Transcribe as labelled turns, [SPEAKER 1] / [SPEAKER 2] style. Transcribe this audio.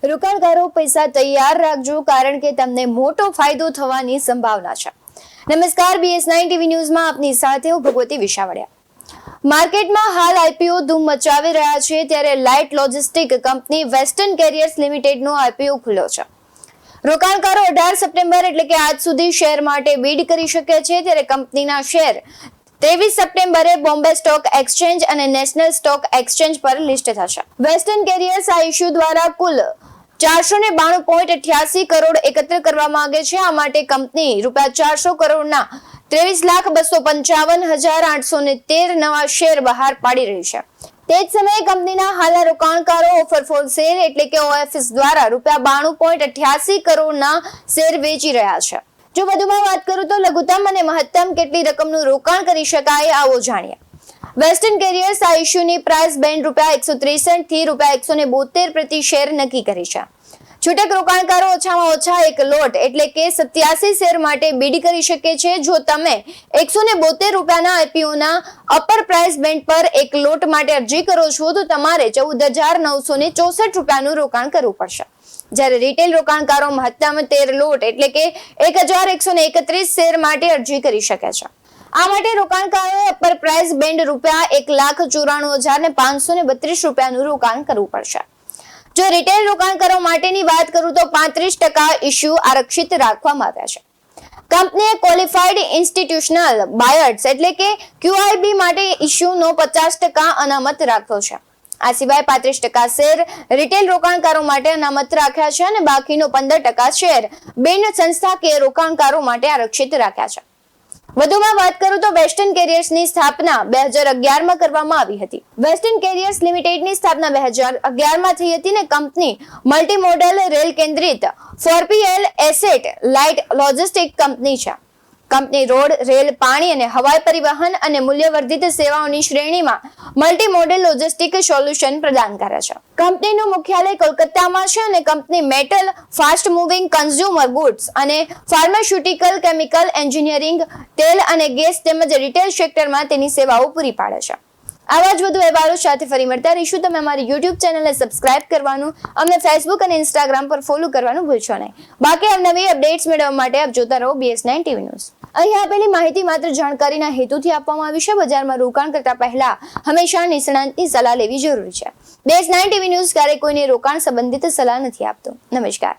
[SPEAKER 1] રોકાણકારો પૈસા તૈયાર રાખજો કારણ કે તમને મોટો ફાયદો થવાની સંભાવના છે। નમસ્કાર, BS9 ટીવી ન્યૂઝમાં આપની સાથે હું ભગવતી વિશાવડિયા। માર્કેટમાં હાલ આઈપીઓ ધૂમ મચાવી રહ્યા છે ત્યારે light logistic company western carriers લિમિટેડનો આઈપીઓ ખુલ્યો છે। રોકાણકારો 18 સપ્ટેમ્બર એટલે કે આજ સુધી શેર માટે બીડ કરી શકે છે ત્યારે કંપનીના શેર 23 સપ્ટેમ્બરે બોમ્બે સ્ટોક એક્સચેન્જ અને નેશનલ સ્ટોક એક્સચેન્જ પર લિસ્ટ થશે। વેસ્ટર્ન કેરિયર્સ આ ઇશ્યુ દ્વારા કુલ 492.88 કરોડ એકત્ર કરવા માંગે છે। આ માટે કંપની ₹400 કરોડના 23,255,813 નવા શેર બહાર પાડી રહી છે। તે જ સમયે કંપનીના હાલના રોકાણકારો ઓફર ફોર સેલ એટલે કે OFS દ્વારા ₹92.88 કરોડના શેર વેચી રહ્યા છે। જો વધુમાં વાત કરું તો લઘુત્તમ અને મહત્તમ કેટલી રકમનું રોકાણ કરી શકાય આવો જાણીએ। વેસ્ટર્ન કેરિયર્સ આ ઇશ્યુની પ્રાઇસ બેન્ડ ₹163 થી ₹172 પ્રતિ શેર નક્કી કરી છે। છૂટક રોકાણકારો ઓછામાં ઓછા એક લોટ એટલે કે 87 શેર માટે બીડ કરી શકે છે। જો તમે ₹172 આઈપીઓના અપર પ્રાઇસ બેન્ડ પર એક લોટ માટે અરજી કરો છો તો તમારે ₹14,964નું રોકાણ કરવું પડશે। જ્યારે રિટેલ રોકાણકારો મહત્તમ 13 લોટ એટલે કે 1,131 શેર માટે અરજી કરી શકે છે। આ માટે રોકાણકારોએ અપર પ્રાઇસ બેન્ડ ₹1,94,532નું રોકાણ કરવું પડશે। જો રિટેલ રોકાણકારો માટેની વાત કરું તો 35% ઇશ્યુ આરક્ષિત રાખવામાં આવ્યા છે। કંપનીએ ક્વોલિફાઈડ ઇન્સ્ટિટ્યુશનલ બાયર્સ એટલે કે QIB માટે ઇશ્યુનો 50% અનામત રાખ્યો છે। આ સિવાય 35% શેર રિટેલ રોકાણકારો માટે અનામત રાખ્યા છે અને બાકીનો 15% શેર બિન સંસ્થાકીય રોકાણકારો માટે આરક્ષિત રાખ્યા છે। વધુમાં વાત કરું તો વેસ્ટર્ન કેરિયર્સની સ્થાપના 2011માં કરવામાં આવી હતી। વેસ્ટર્ન કેરિયર્સ લિમિટેડની સ્થાપના 2011માં થઈ હતી અને કંપની મલ્ટી મોડલ રેલ કેન્દ્રિત 4PL asset light logistic company છે। કંપની રોડ, રેલ, પાણી અને હવાઈ પરિવહન અને મૂલ્યવર્ધિત સેવાઓની શ્રેણીમાં મલ્ટી મોડલ લોજિસ્ટિક સોલ્યુશન પ્રદાન કરે છે। કંપનીનું મુખ્યાલય કોલકાતામાં છે અને company metal, fast moving consumer goods અને ફાર્માસ્યુટિકલ, કેમિકલ એન્જિનિયરિંગ, તેલ અને ગેસ તેમજ રિટેલ સેક્ટરમાં તેની સેવાઓ પૂરી પાડે છે। આવા જ વધુ અહેવાલો સાથે ફરી મળતા રહીશું। તમે અમારી YouTube ચેનલને સબસ્ક્રાઇબ કરવાનું, અમને Facebook અને Instagram પર ફોલો કરવાનું ભૂલશો નહીં। બાકી નવી અપડેટ્સ મેળવવા માટે આપ જોતા રહો BS9 ટીવી ન્યૂઝ। અહીં આપેલી માહિતી માત્ર જાણકારીના હેતુથી આપવામાં આવી છે। બજારમાં રોકાણ કરતા પહેલા હંમેશા નિષ્ણાતની સલાહ લેવી જરૂરી છે। BS9 ટીવી ન્યૂઝ ક્યારેય કોઈને રોકાણ સંબંધિત સલાહ નથી આપતો। નમસ્કાર।